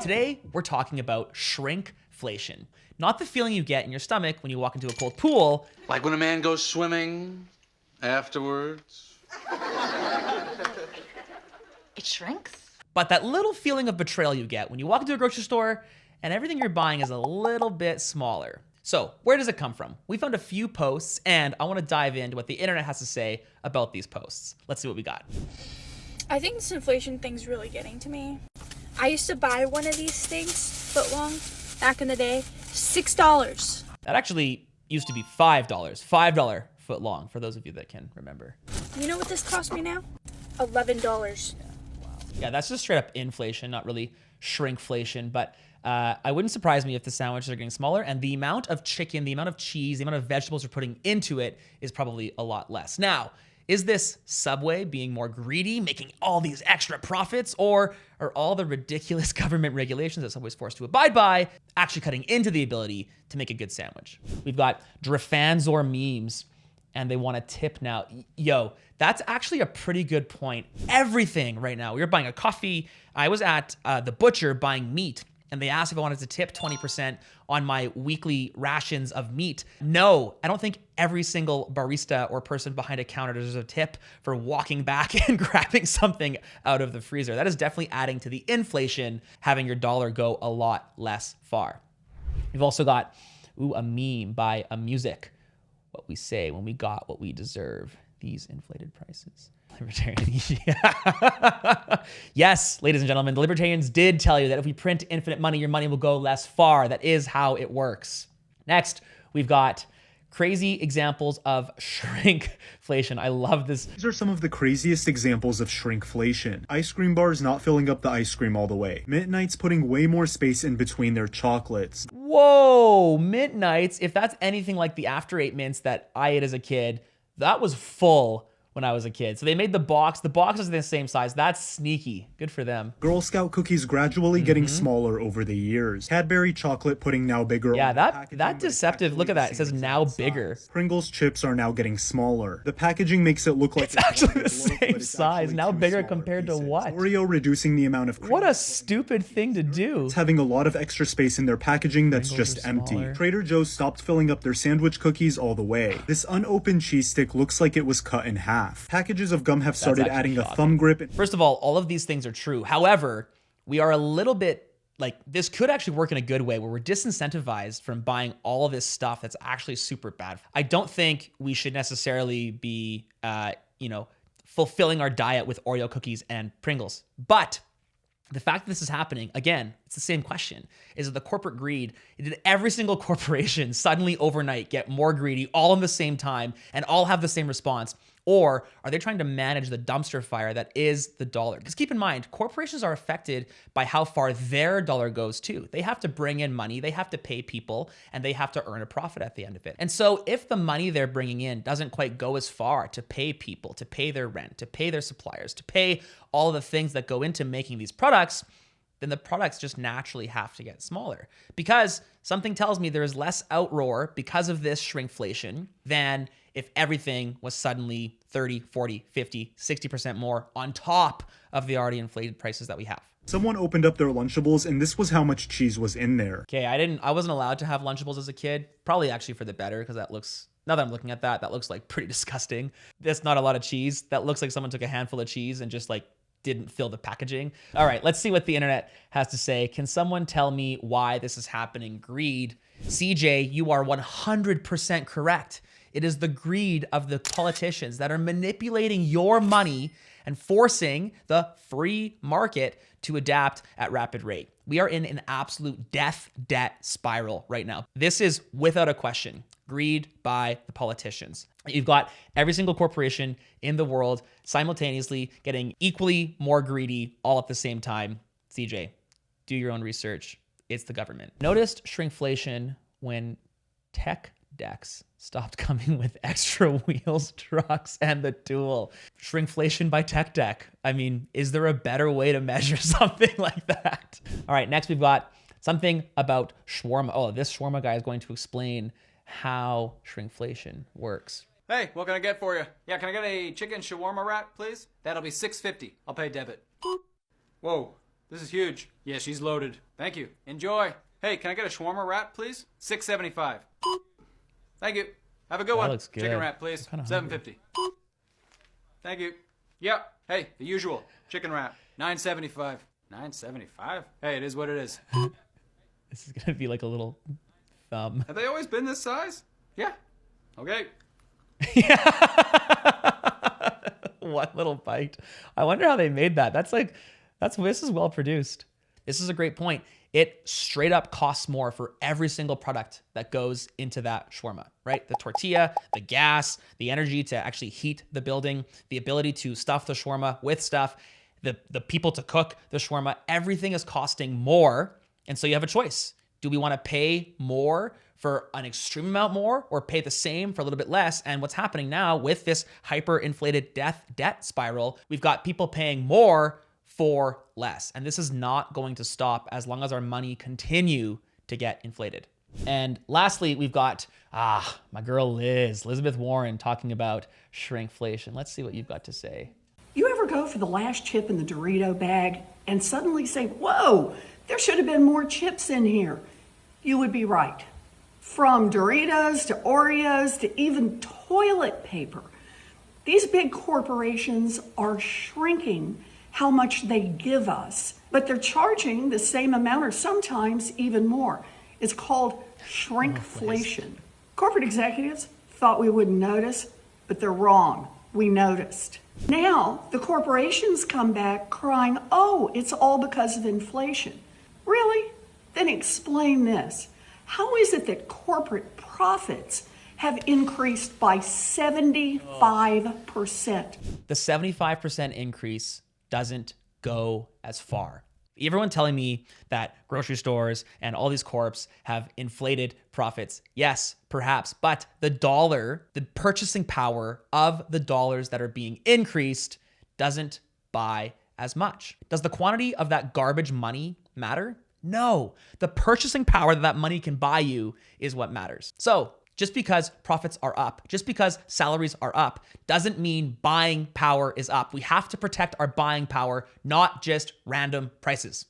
Today, we're talking about shrinkflation. Not the feeling you get in your stomach when you walk into a cold pool. Like when a man goes swimming afterwards. It shrinks? But that little feeling of betrayal you get when you walk into a grocery store and everything you're buying is a little bit smaller. So where does it come from? We found a few posts and I want to dive into what the internet has to say about these posts. Let's see what we got. I think this inflation thing's really getting to me. I used to buy one of these things, foot long, back in the day, $6. That actually used to be $5. $5 foot long, for those of you that can remember. You know what this cost me now? $11. Yeah, that's just straight up inflation, not really shrinkflation, but I wouldn't surprise me if the sandwiches are getting smaller and the amount of chicken, the amount of cheese, the amount of vegetables we're putting into it is probably a lot less. Now, is this Subway being more greedy, making all these extra profits, or are all the ridiculous government regulations that Subway's forced to abide by actually cutting into the ability to make a good sandwich? We've got Drafanzor memes, and they want a tip now. Yo, that's actually a pretty good point. Everything right now, we were buying a coffee. I was at the butcher buying meat, and they asked if I wanted to tip 20% on my weekly rations of meat. No, I don't think every single barista or person behind a counter deserves a tip for walking back and grabbing something out of the freezer. That is definitely adding to the inflation, having your dollar go a lot less far. We've also got, a meme by a music. What we say when we got what we deserve. These inflated prices. Libertarian. Yes, ladies and gentlemen, the libertarians did tell you that if we print infinite money, your money will go less far. That is how it works. Next, we've got crazy examples of shrinkflation. I love this. These are some of the craziest examples of shrinkflation. Ice cream bars not filling up the ice cream all the way. Mint Knights putting way more space in between their chocolates. Whoa, Mint Knights, if that's anything like the After Eight mints that I ate as a kid, that was full when I was a kid. So they made the box is the same size. That's sneaky. Good for them. Girl Scout cookies gradually getting smaller over the years. Cadbury chocolate putting now bigger. Yeah, that deceptive. Look at that. It says now bigger. Pringles chips are now getting smaller. The packaging makes it look like it's actually the same size. Now bigger compared to what? Oreo reducing the amount of cream. What a stupid thing to do. It's having a lot of extra space in their packaging that's just empty. Trader Joe's stopped filling up their sandwich cookies all the way. This unopened cheese stick looks like it was cut in half. Packages of gum have started adding a thumb grip. First of all of these things are true. However, we are a little bit like, this could actually work in a good way where we're disincentivized from buying all of this stuff that's actually super bad. I don't think we should necessarily be, fulfilling our diet with Oreo cookies and Pringles. But the fact that this is happening, again, it's the same question. Is it the corporate greed? Did every single corporation suddenly overnight get more greedy all in the same time and all have the same response? Or are they trying to manage the dumpster fire that is the dollar? Because keep in mind, corporations are affected by how far their dollar goes too. They have to bring in money, they have to pay people, and they have to earn a profit at the end of it. And so if the money they're bringing in doesn't quite go as far to pay people, to pay their rent, to pay their suppliers, to pay all the things that go into making these products, then the products just naturally have to get smaller. Because something tells me there is less outroar because of this shrinkflation than if everything was suddenly 30, 40, 50, 60% more on top of the already inflated prices that we have. Someone opened up their Lunchables and this was how much cheese was in there. Okay, I wasn't allowed to have Lunchables as a kid. Probably actually for the better, because that looks, now that I'm looking at that looks like pretty disgusting. That's not a lot of cheese. That looks like someone took a handful of cheese and just like didn't fill the packaging. All right, let's see what the internet has to say. Can someone tell me why this is happening? Greed. CJ, you are 100% correct. It is the greed of the politicians that are manipulating your money and forcing the free market to adapt at rapid rate. We are in an absolute death debt spiral right now. This is without a question. Greed by the politicians. You've got every single corporation in the world simultaneously getting equally more greedy all at the same time. CJ, do your own research. It's the government. Noticed shrinkflation when tech decks stopped coming with extra wheels, trucks, and the tool. Shrinkflation by tech deck. I mean, is there a better way to measure something like that? All right, next we've got something about shawarma. Oh, this shawarma guy is going to explain how shrinkflation works. Hey, what can I get for you? Yeah, can I get a chicken shawarma wrap, please? That'll be $6.50. I'll pay debit. Boop. Whoa, This is huge. Yeah, she's loaded. Thank you. Enjoy. Hey, can I get a shawarma wrap, please? $6.75. Thank you. Have a good one. Looks good. Chicken wrap, please. Kinda $7.50. Thank you. Yep. Hey, the usual. Chicken wrap. $9.75. $9.75? Hey, it is what it is. This is gonna be like a little thumb. Have they always been this size? Yeah. Okay. One little bite. I wonder how they made that. This is well produced. This is a great point. It straight up costs more for every single product that goes into that shawarma, right? The tortilla, the gas, the energy to actually heat the building, the ability to stuff the shawarma with stuff, the people to cook the shawarma, everything is costing more. And so you have a choice. Do we want to pay more for an extreme amount more or pay the same for a little bit less? And what's happening now with this hyperinflated debt spiral, we've got people paying more for less. And this is not going to stop as long as our money continue to get inflated. And lastly, we've got, my girl Elizabeth Warren talking about shrinkflation. Let's see what you've got to say. You ever go for the last chip in the Dorito bag and suddenly say, whoa, there should have been more chips in here? You would be right. From Doritos to Oreos to even toilet paper. These big corporations are shrinking how much they give us, but they're charging the same amount or sometimes even more. It's called shrinkflation. Corporate executives thought we wouldn't notice, but they're wrong. We noticed. Now the corporations come back crying, oh, it's all because of inflation. Really? Then explain this. How is it that corporate profits have increased by 75%? The 75% increase doesn't go as far. Everyone telling me that grocery stores and all these corps have inflated profits. Yes, perhaps, but the dollar, the purchasing power of the dollars that are being increased doesn't buy as much. Does the quantity of that garbage money matter? No. The purchasing power that money can buy you is what matters. So just because profits are up, just because salaries are up, doesn't mean buying power is up. We have to protect our buying power, not just random prices.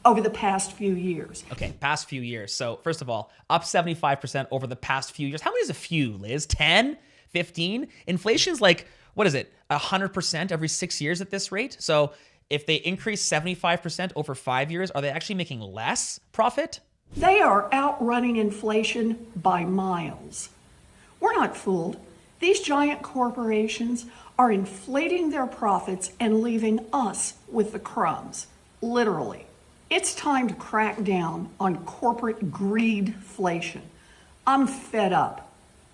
Over the past few years. Okay, past few years. So first of all, up 75% over the past few years. How many is a few, Liz? 10? 15? Inflation's like, what is it? 100% every 6 years at this rate? So if they increase 75% over 5 years, are they actually making less profit? They are outrunning inflation by miles. We're not fooled. These giant corporations are inflating their profits and leaving us with the crumbs, literally. It's time to crack down on corporate greedflation. I'm fed up.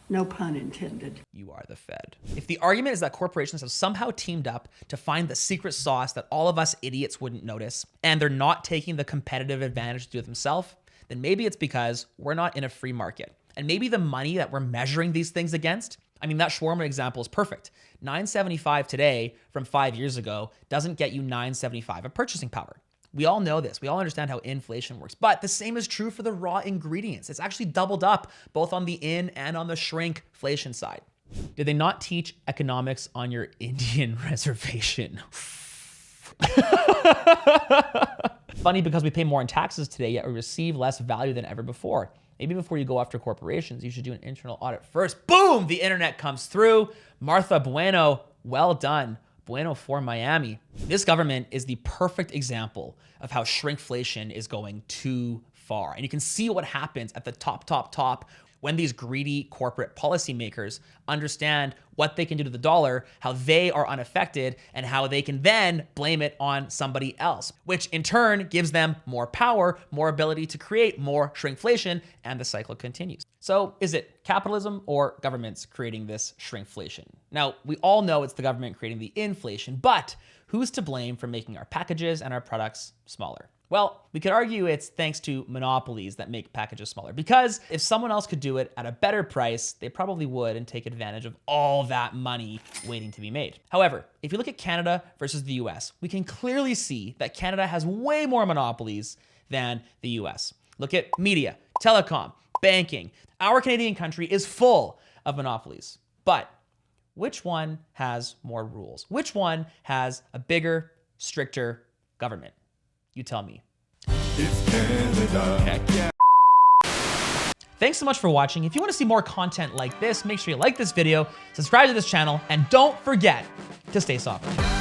No pun intended. You are the Fed. If the argument is that corporations have somehow teamed up to find the secret sauce that all of us idiots wouldn't notice, and they're not taking the competitive advantage to do it themselves, then maybe it's because we're not in a free market. And maybe the money that we're measuring these things against, I mean, that shawarma example is perfect. $9.75 today from 5 years ago doesn't get you $9.75 of purchasing power. We all know this. We all understand how inflation works. But the same is true for the raw ingredients. It's actually doubled up both on the in and on the shrinkflation side. Did they not teach economics on your Indian reservation? Funny because we pay more in taxes today, yet we receive less value than ever before. Maybe before you go after corporations, you should do an internal audit first. Boom, the internet comes through. Martha Bueno, well done. Bueno for Miami. This government is the perfect example of how shrinkflation is going too far. And you can see what happens at the top when these greedy corporate policymakers understand what they can do to the dollar, how they are unaffected, and how they can then blame it on somebody else, which in turn gives them more power, more ability to create more shrinkflation, and the cycle continues. So is it capitalism or governments creating this shrinkflation? Now, we all know it's the government creating the inflation, but who's to blame for making our packages and our products smaller? Well, we could argue it's thanks to monopolies that make packages smaller, because if someone else could do it at a better price, they probably would and take advantage of all that money waiting to be made. However, if you look at Canada versus the US, we can clearly see that Canada has way more monopolies than the US. Look at media, telecom, banking. Our Canadian country is full of monopolies. But which one has more rules? Which one has a bigger, stricter government? You tell me. It's Canada. Heck yeah. Thanks so much for watching. If you want to see more content like this, make sure you like this video, subscribe to this channel, and don't forget to stay soft.